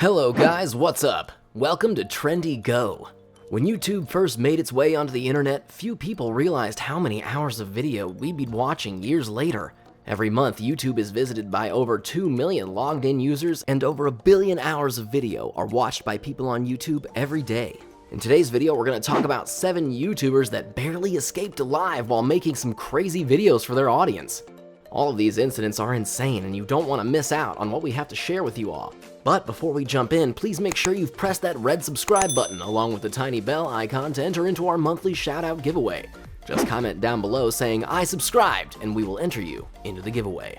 Hello guys, what's up? Welcome to Trendy Go. When YouTube first made its way onto the internet, few people realized how many hours of video we'd be watching years later. Every month, YouTube is visited by over 2 million logged in users, and over 1 billion hours of video are watched by people on YouTube every day. In today's video, we're going to talk about 7 YouTubers that barely escaped alive while making some crazy videos for their audience. All of these incidents are insane, and you don't want to miss out on what we have to share with you all. But before we jump in, please make sure you've pressed that red subscribe button along with the tiny bell icon to enter into our monthly shoutout giveaway. Just comment down below saying "I subscribed" and we will enter you into the giveaway.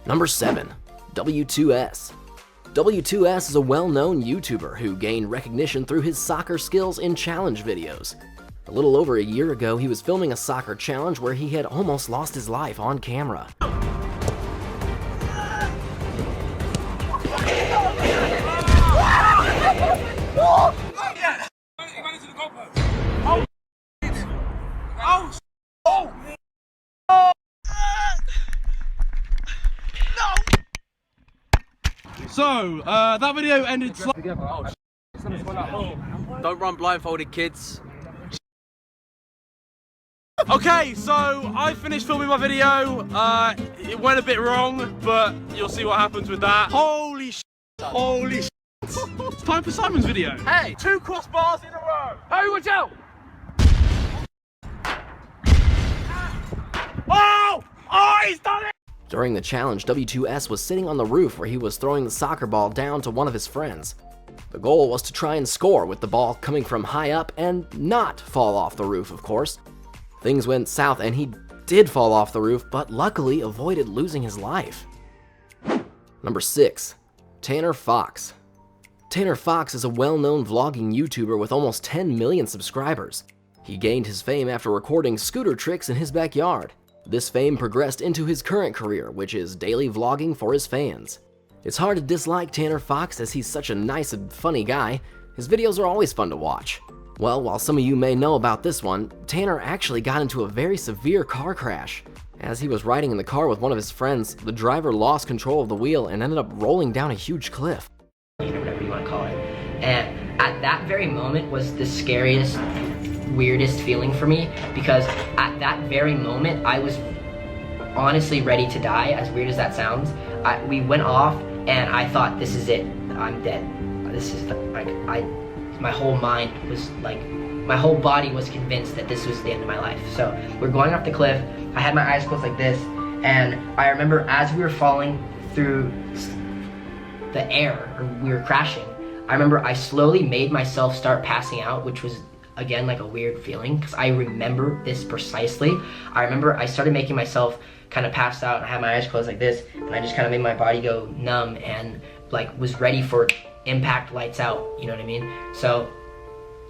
Number 7. W2S. W2S is a well-known YouTuber who gained recognition through his soccer skills in challenge videos. A little over a year ago, he was filming a soccer challenge where he had almost lost his life on camera. So, that video ended Don't run blindfolded, kids. Okay, so I finished filming my video. It went a bit wrong, but you'll see what happens with that. Holy shit. Holy shit. It's time for Simon's video. Hey! 2 crossbars in a row. Hey, watch out! Oh! Oh, he's done it! During the challenge, W2S was sitting on the roof where he was throwing the soccer ball down to one of his friends. The goal was to try and score with the ball coming from high up and not fall off the roof, of course. Things went south and he did fall off the roof, but luckily avoided losing his life. Number 6. Tanner Fox. Tanner Fox is a well-known vlogging YouTuber with almost 10 million subscribers. He gained his fame after recording scooter tricks in his backyard. This fame progressed into his current career, which is daily vlogging for his fans. It's hard to dislike Tanner Fox as he's such a nice and funny guy. His videos are always fun to watch. Well, while some of you may know about this one, Tanner actually got into a very severe car crash. As he was riding in the car with one of his friends, the driver lost control of the wheel and ended up rolling down a huge cliff. Whatever you want to call it. And at that very moment was the scariest, weirdest feeling for me, because at that very moment I was honestly ready to die, as weird as that sounds. We went off and I thought, this is it, I'm dead. This is my whole mind was like, my whole body was convinced that this was the end of my life. So we're going off the cliff, I had my eyes closed like this, and I remember as we were falling through the air, or we were crashing, I remember I slowly made myself start passing out, which was again like a weird feeling, because I remember this precisely. I remember I started making myself kind of pass out, and I had my eyes closed like this, and I just kind of made my body go numb and like was ready for impact, lights out, you know what I mean? So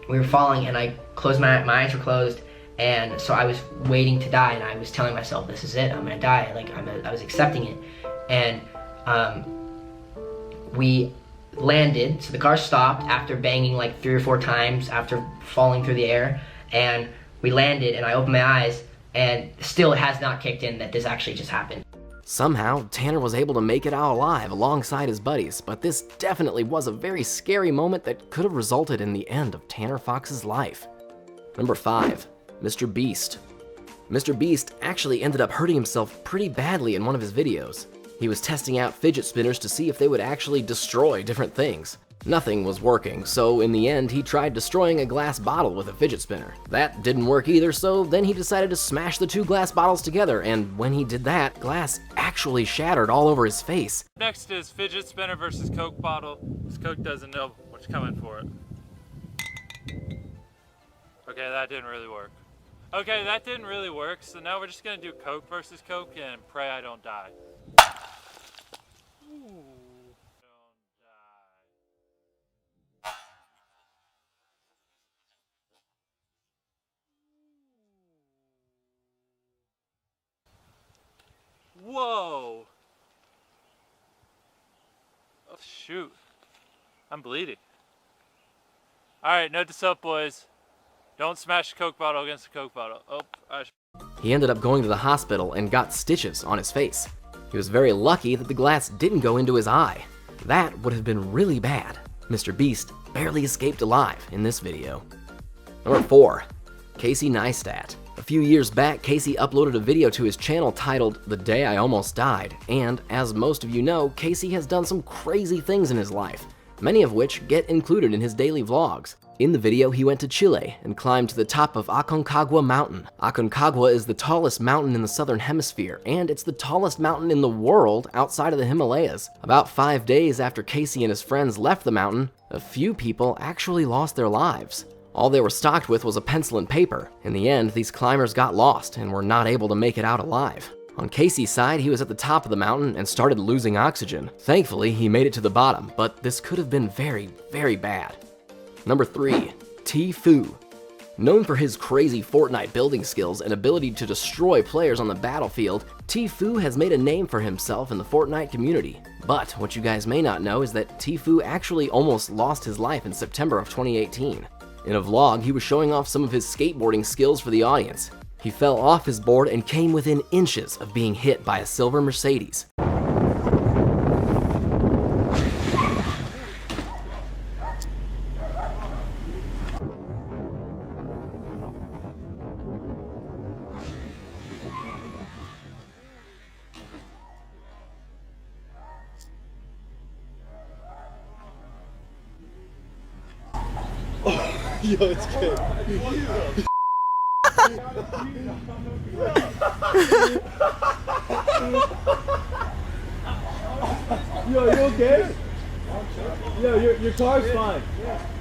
we were falling and I closed my eyes were closed, and so I was waiting to die, and I was telling myself, this is it, I'm gonna die, like I was accepting it. And we landed, so the car stopped after banging like 3 or 4 times after falling through the air, and we landed and I opened my eyes, and still it has not kicked in that this actually just happened. Somehow, Tanner was able to make it out alive alongside his buddies, but this definitely was a very scary moment that could have resulted in the end of Tanner Fox's life. Number 5. MrBeast. MrBeast actually ended up hurting himself pretty badly in one of his videos. He was testing out fidget spinners to see if they would actually destroy different things. Nothing was working, so in the end he tried destroying a glass bottle with a fidget spinner. That didn't work either, so then he decided to smash the 2 glass bottles together, and when he did that, glass actually shattered all over his face. Next is fidget spinner versus Coke bottle. This Coke doesn't know what's coming for it. Okay, that didn't really work. Okay, that didn't really work, so now we're just gonna do Coke versus Coke and pray I don't die. Ooh. Whoa! Oh shoot. I'm bleeding. Alright, note to self, boys. Don't smash the Coke bottle against the Coke bottle. Oh, He ended up going to the hospital and got stitches on his face. He was very lucky that the glass didn't go into his eye. That would have been really bad. MrBeast barely escaped alive in this video. Number 4. Casey NEISTAT. A few years back, Casey uploaded a video to his channel titled "The Day I Almost Died," and as most of you know, Casey has done some crazy things in his life, many of which get included in his daily vlogs. In the video, he went to Chile and climbed to the top of Aconcagua Mountain. Aconcagua is the tallest mountain in the southern hemisphere, and it's the tallest mountain in the world outside of the Himalayas. About 5 days after Casey and his friends left the mountain, a few people actually lost their lives. All they were stocked with was a pencil and paper. In the end, these climbers got lost and were not able to make it out alive. On Casey's side, he was at the top of the mountain and started losing oxygen. Thankfully, he made it to the bottom, but this could have been very, very bad. Number 3. Tfue. Known for his crazy Fortnite building skills and ability to destroy players on the battlefield, Tfue has made a name for himself in the Fortnite community. But what you guys may not know is that Tfue actually almost lost his life in September of 2018. In a vlog, he was showing off some of his skateboarding skills for the audience. He fell off his board and came within inches of being hit by a silver Mercedes. Yo, it's good. Yo, you okay? Yo, your car's fine.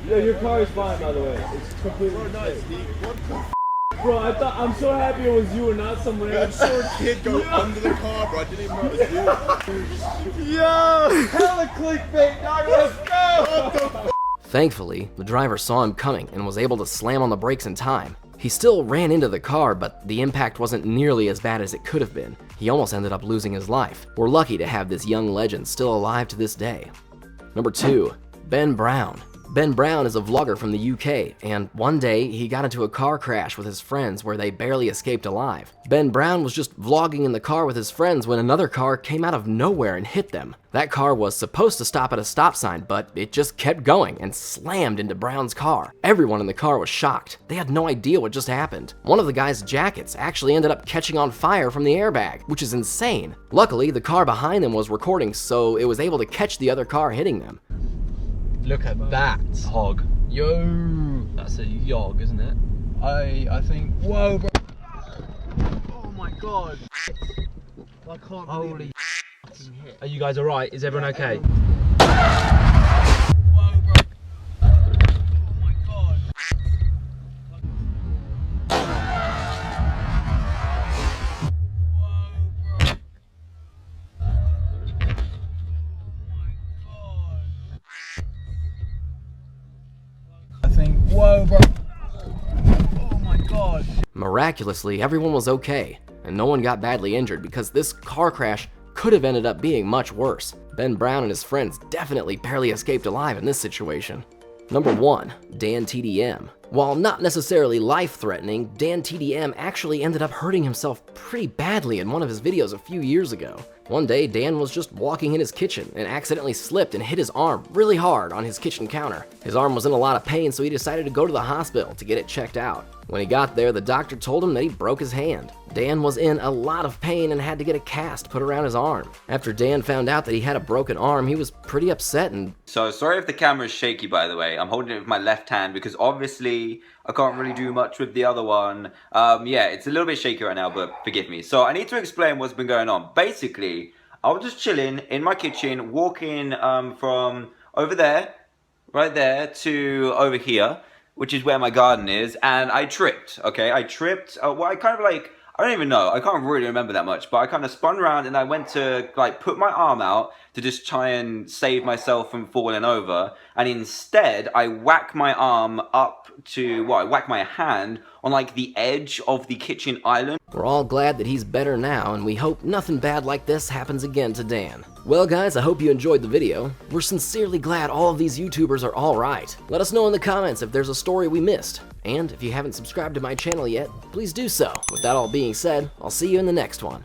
Yo, your car is fine, by the way. It's completely nice. Bro, I'm so happy it was you and not someone else. I saw a kid go under the car, bro. I didn't even know it was you. Yo, hella clickbait, dog. Let's go. Thankfully, the driver saw him coming and was able to slam on the brakes in time. He still ran into the car, but the impact wasn't nearly as bad as it could have been. He almost ended up losing his life. We're lucky to have this young legend still alive to this day. Number 2. Ben Brown. Ben Brown is a vlogger from the UK, and one day he got into a car crash with his friends where they barely escaped alive. Ben Brown was just vlogging in the car with his friends when another car came out of nowhere and hit them. That car was supposed to stop at a stop sign, but it just kept going and slammed into Brown's car. Everyone in the car was shocked. They had no idea what just happened. One of the guy's jackets actually ended up catching on fire from the airbag, which is insane. Luckily, the car behind them was recording, so it was able to catch the other car hitting them. Look at that. Hog. Yo. That's a yog, isn't it? I think, whoa, bro. Oh my god. I can't Holy shit. Are you guys alright? Is everyone okay? Whoa, bro. Oh my god. Whoa, bro. Oh my god. Miraculously, everyone was okay, and no one got badly injured because this car crash could have ended up being much worse. Ben Brown and his friends definitely barely escaped alive in this situation. Number 1. DanTDM. While not necessarily life-threatening, DanTDM actually ended up hurting himself pretty badly in one of his videos a few years ago. One day, Dan was just walking in his kitchen and accidentally slipped and hit his arm really hard on his kitchen counter. His arm was in a lot of pain, so he decided to go to the hospital to get it checked out. When he got there, the doctor told him that he broke his hand. Dan was in a lot of pain and had to get a cast put around his arm. After Dan found out that he had a broken arm, he was pretty upset and... So sorry if the camera's shaky, by the way. I'm holding it with my left hand because obviously I can't really do much with the other one. Yeah, it's a little bit shaky right now, but forgive me. So I need to explain what's been going on. Basically, I was just chilling in my kitchen, walking from over there, right there, to over here, which is where my garden is, and I tripped, okay? I tripped, well, I kind of like, I don't even know, I can't really remember that much, but I kind of spun around and I went to like put my arm out to just try and save myself from falling over, and instead I whack my arm up to, well, I whack my hand on like the edge of the kitchen island. We're all glad that he's better now, and we hope nothing bad like this happens again to Dan. Well guys, I hope you enjoyed the video. We're sincerely glad all of these YouTubers are alright. Let us know in the comments if there's a story we missed. And if you haven't subscribed to my channel yet, please do so. With that all being said, I'll see you in the next one.